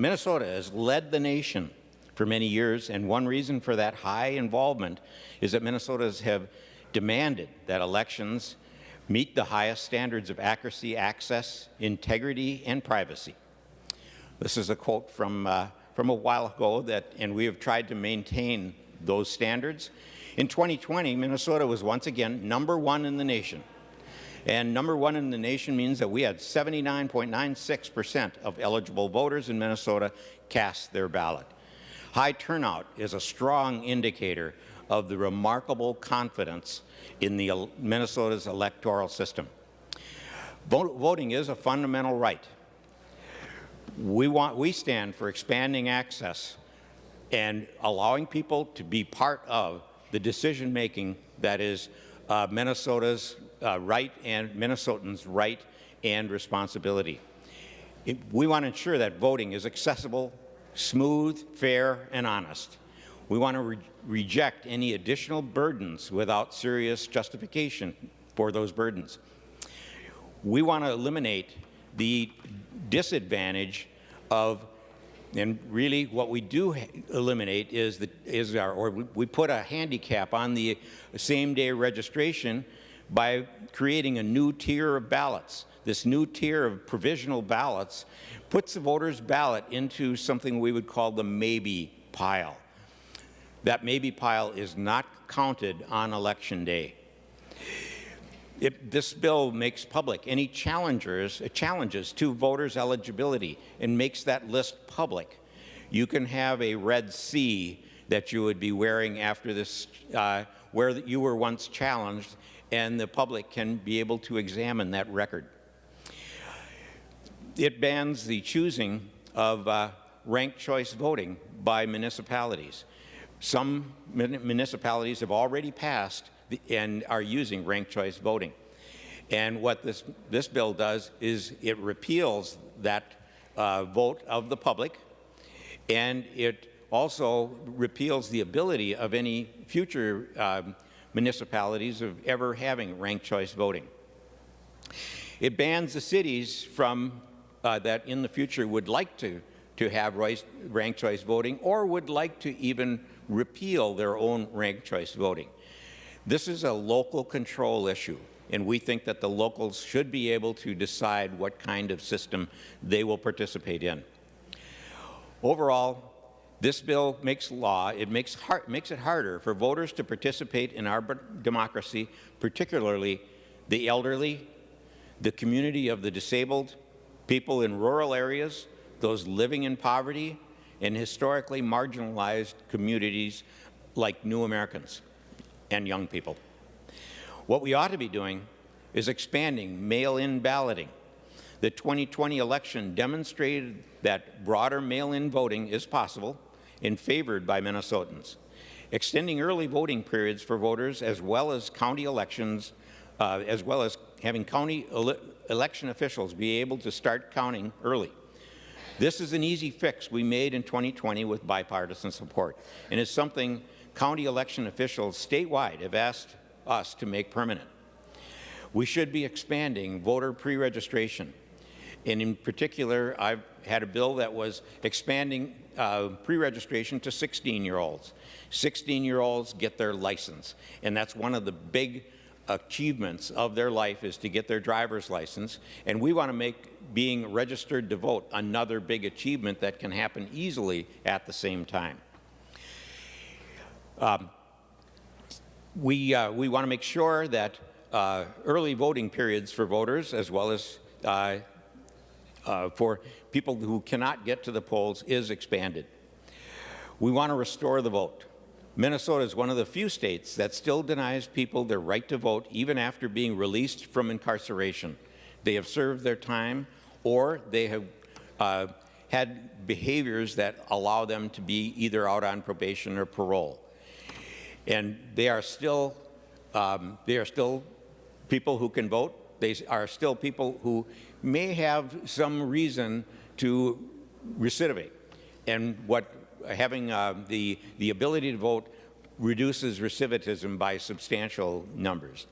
Minnesota has led the nation for many years, and one reason for that high involvement is that Minnesotans have demanded that elections meet the highest standards of accuracy, access, integrity, and privacy. This is a quote from a while ago, and we have tried to maintain those standards. In 2020, Minnesota was once again #1 in the nation. And #1 in the nation means that we had 79.96% of eligible voters in Minnesota cast their ballot. High turnout is a strong indicator of the remarkable confidence in Minnesota's electoral system. Voting is a fundamental right. We stand for expanding access and allowing people to be part of the decision-making that is Minnesota's right and Minnesotans' right and responsibility. We want to ensure that voting is accessible, smooth, fair, and honest. We want to reject any additional burdens without serious justification for those burdens. We want to eliminate the disadvantage of, and really what we do eliminate we put a handicap on the same-day registration by creating a new tier of ballots. This new tier of provisional ballots puts the voter's ballot into something we would call the maybe pile. That maybe pile is not counted on Election Day. This bill makes public any challenges to voters' eligibility and makes that list public. You can have a red C that you would be wearing after this, where you were once challenged, and the public can be able to examine that record. It bans the choosing of ranked choice voting by municipalities. Some municipalities have already passed and are using ranked choice voting. And what this bill does is it repeals that vote of the public, and it also repeals the ability of any future municipalities of ever having ranked choice voting. It bans the cities from that in the future would like to have ranked choice voting or would like to even repeal their own ranked choice voting. This is a local control issue, and we think that the locals should be able to decide what kind of system they will participate in. Overall, this bill makes law. It makes it harder for voters to participate in our democracy, particularly the elderly, the community of the disabled, people in rural areas, those living in poverty, and historically marginalized communities like New Americans and young people. What we ought to be doing is expanding mail-in balloting. The 2020 election demonstrated that broader mail-in voting is possible and favored by Minnesotans. Extending early voting periods for voters as well as county elections, as well as having county election officials be able to start counting early. This is an easy fix we made in 2020 with bipartisan support, and is something county election officials statewide have asked us to make permanent. We should be expanding voter pre-registration, and in particular, I've had a bill that was expanding pre-registration to 16-year-olds. 16-year-olds get their license, and that's one of the big achievements of their life is to get their driver's license, and we want to make being registered to vote another big achievement that can happen easily at the same time. We want to make sure that early voting periods for voters, as well as for people who cannot get to the polls, is expanded. We want to restore the vote. Minnesota is one of the few states that still denies people their right to vote even after being released from incarceration. They have served their time, or they have had behaviors that allow them to be either out on probation or parole. And they are still people who can vote. They are still people who may have some reason to recidivate. And what having the ability to vote reduces recidivism by substantial numbers.